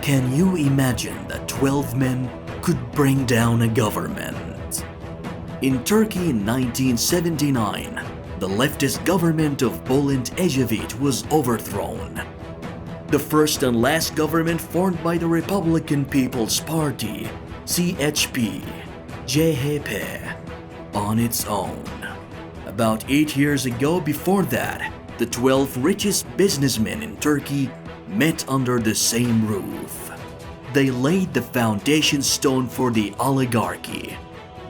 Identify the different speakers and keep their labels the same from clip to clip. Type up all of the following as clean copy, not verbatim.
Speaker 1: Can you imagine that 12 men could bring down a government? In Turkey in 1979, the leftist government of Bülent Ecevit was overthrown. The first and last government formed by the Republican People's Party, CHP, CHP, on its own. About 8 years ago before that, the 12 richest businessmen in Turkey met under the same roof. They laid the foundation stone for the oligarchy.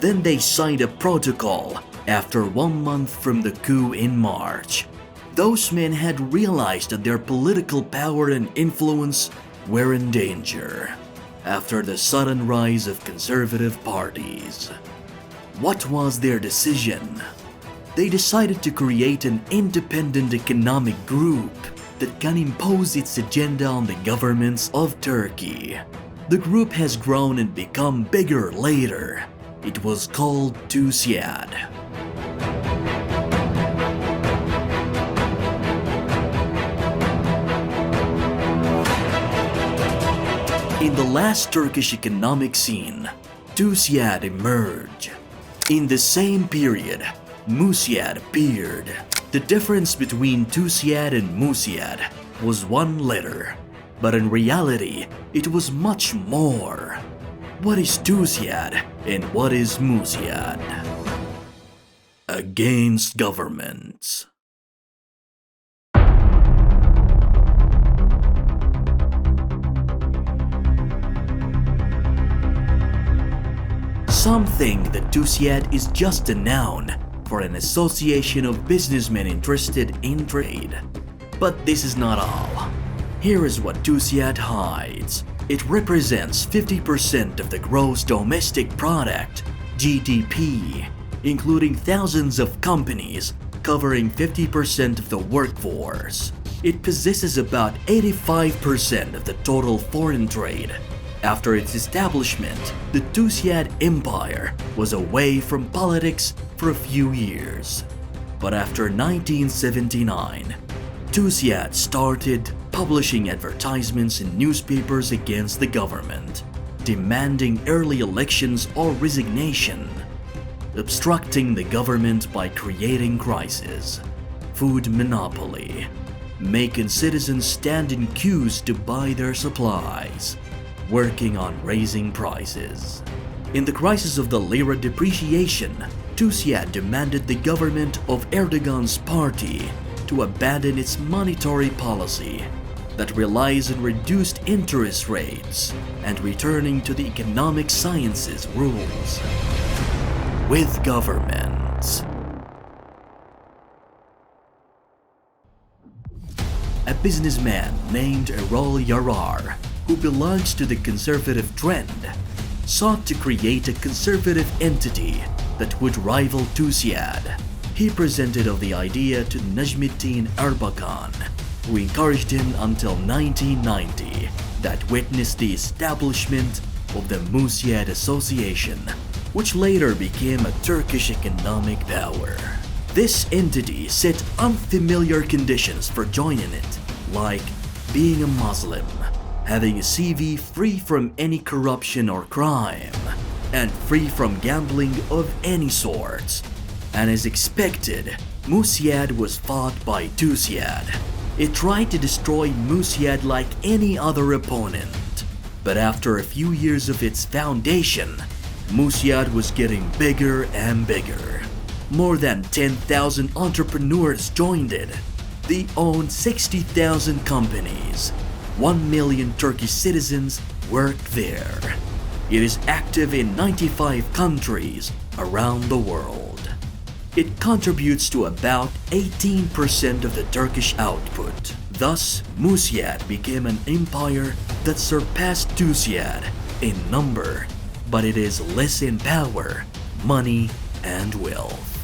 Speaker 1: Then they signed a protocol after 1 month from the coup in March. Those men had realized that their political power and influence were in danger after the sudden rise of conservative parties. What was their decision? They decided to create an independent economic group that can impose its agenda on the governments of Turkey. The group has grown and become bigger later. It was called TÜSİAD. In the last Turkish economic scene, TÜSİAD emerged. In the same period, MÜSİAD appeared. The difference between TÜSİAD and MÜSİAD was 1 letter, but in reality, it was much more. What is TÜSİAD and what is MÜSİAD? Against governments. Some think that TÜSİAD is just a noun for an association of businessmen interested in trade. But this is not all. Here is what TÜSİAD hides. It represents 50% of the gross domestic product, GDP, including thousands of companies covering 50% of the workforce. It possesses about 85% of the total foreign trade. After its establishment, the TÜSİAD empire was away from politics for a few years. But after 1979, TÜSİAD started publishing advertisements in newspapers against the government, demanding early elections or resignation, obstructing the government by creating crisis, food monopoly, making citizens stand in queues to buy their supplies, working on raising prices. In the crisis of the lira depreciation, TÜSİAD demanded the government of Erdogan's party to abandon its monetary policy that relies on reduced interest rates and returning to the economic sciences rules. With governments. A businessman named Erol Yarar, who belongs to the conservative trend, sought to create a conservative entity that would rival TÜSİAD. He presented the idea to Necmettin Erbakan, who encouraged him until 1990, that witnessed the establishment of the MÜSİAD Association, which later became a Turkish economic power. This entity set unfamiliar conditions for joining it, like being a Muslim, having a CV free from any corruption or crime, and free from gambling of any sort. And as expected, MÜSİAD was fought by TÜSİAD. It tried to destroy MÜSİAD like any other opponent. But after a few years of its foundation, MÜSİAD was getting bigger and bigger. More than 10,000 entrepreneurs joined it. They owned 60,000 companies. 1 million Turkish citizens work there. It is active in 95 countries around the world. It contributes to about 18% of the Turkish output. Thus, MÜSİAD became an empire that surpassed TÜSİAD in number, but it is less in power, money, and wealth.